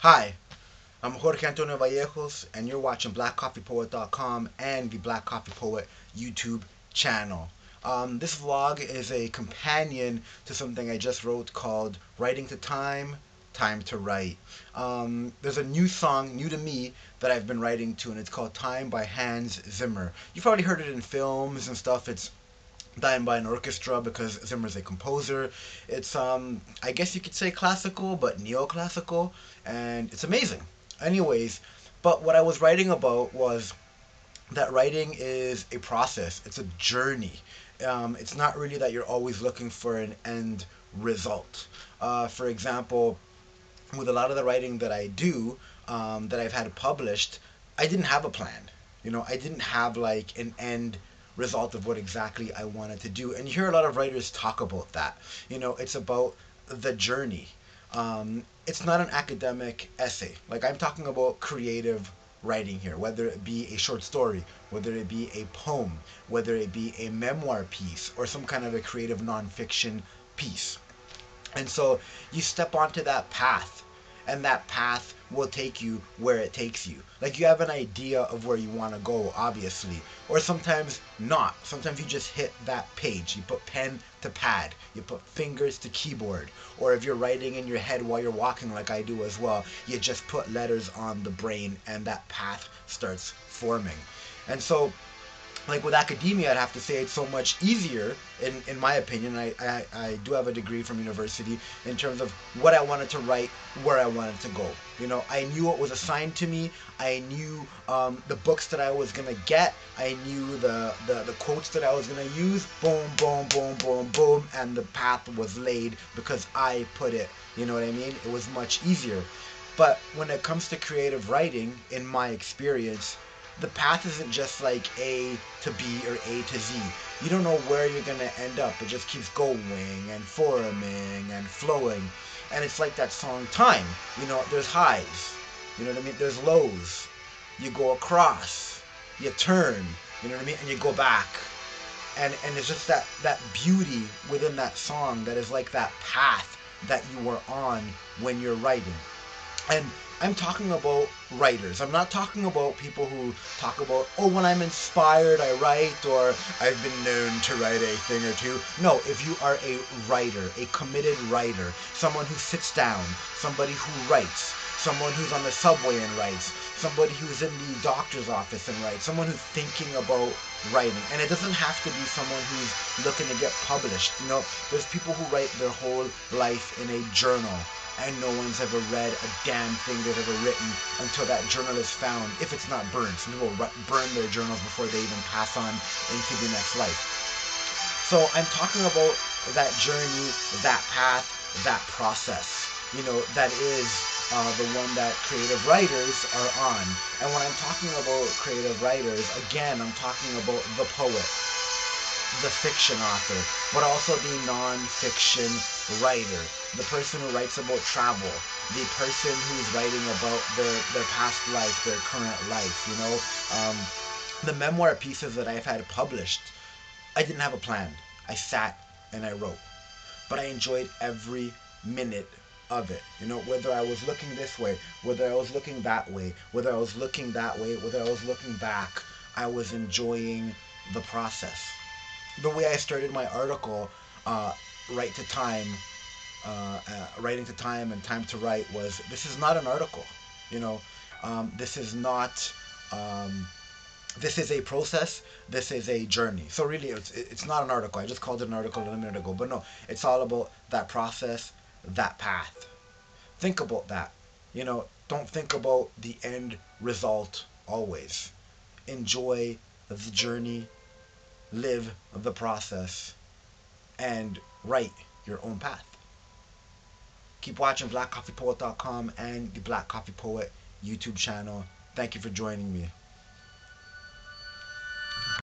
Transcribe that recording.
Hi, I'm Jorge Antonio Vallejos, and you're watching BlackCoffeePoet.com and the Black Coffee Poet YouTube channel. This vlog is a companion to something I just wrote called Writing to Time, Time to Write. There's a new song, new to me, that I've been writing to, and it's called Time by Hans Zimmer. You've probably heard it in films and stuff. It's done by an orchestra because Zimmer's a composer. It's I guess you could say classical, but neoclassical, and it's amazing. Anyways, but what I was writing about was that writing is a process. It's a journey. It's not really that you're always looking for an end result. For example, with a lot of the writing that I do, that I've had published, I didn't have a plan. I didn't have like an end result of what exactly I wanted to do. And you hear a lot of writers talk about that. It's about the journey. It's not an academic essay. Like, I'm talking about creative writing here, whether it be a short story, whether it be a poem, whether it be a memoir piece, or some kind of a creative nonfiction piece. And so you step onto that path, and that path will take you where it takes you. Like, you have an idea of where you want to go, obviously, or sometimes not. Sometimes you just hit that page. You put pen to pad, you put fingers to keyboard, or if you're writing in your head while you're walking, like I do as well, you just put letters on the brain, and that path starts forming. And so, like, with academia, I'd have to say it's so much easier, in my opinion. I do have a degree from university in terms of what I wanted to write, where I wanted to go. I knew what was assigned to me. I knew the books that I was going to get. I knew the quotes that I was going to use. Boom, boom, boom, boom, boom. And the path was laid because I put it. You know what I mean? It was much easier. But when it comes to creative writing, in my experience, the path isn't just like A to B or A to Z. You don't know where you're going to end up. It just keeps going and forming and flowing. And it's like that song Time. There's highs. You know what I mean? There's lows. You go across. You turn. You know what I mean? And you go back. And it's just that beauty within that song that is like that path that you were on when you're writing. And I'm talking about writers. I'm not talking about people who talk about, oh, when I'm inspired, I write, or I've been known to write a thing or two. No, if you are a writer, a committed writer, someone who sits down, somebody who writes, someone who's on the subway and writes, somebody who's in the doctor's office and writes, someone who's thinking about writing. And it doesn't have to be someone who's looking to get published. There's people who write their whole life in a journal, and no one's ever read a damn thing they've ever written until that journal is found, if it's not burned. Some people burn their journals before they even pass on into the next life. So I'm talking about that journey, that path, that process, that is the one that creative writers are on. And when I'm talking about creative writers, again, I'm talking about the poet, the fiction author, but also the non-fiction writer, the person who writes about travel, the person who's writing about their past life, their current life. The memoir pieces that I've had published, I didn't have a plan. I sat and I wrote, but I enjoyed every minute of it. Whether I was looking this way, whether I was looking that way, whether I was looking that way, whether I was looking back, I was enjoying the process. The way I started my article, Write to Time, Writing to Time and Time to Write, was, this is not an article. This is not, this is a process, this is a journey. So really, it's not an article. I just called it an article a minute ago. But no, it's all about that process, that path. Think about that. Don't think about the end result always. Enjoy the journey, live the process, and write your own path. Keep watching BlackCoffeePoet.com and the Black Coffee Poet YouTube channel. Thank you for joining me.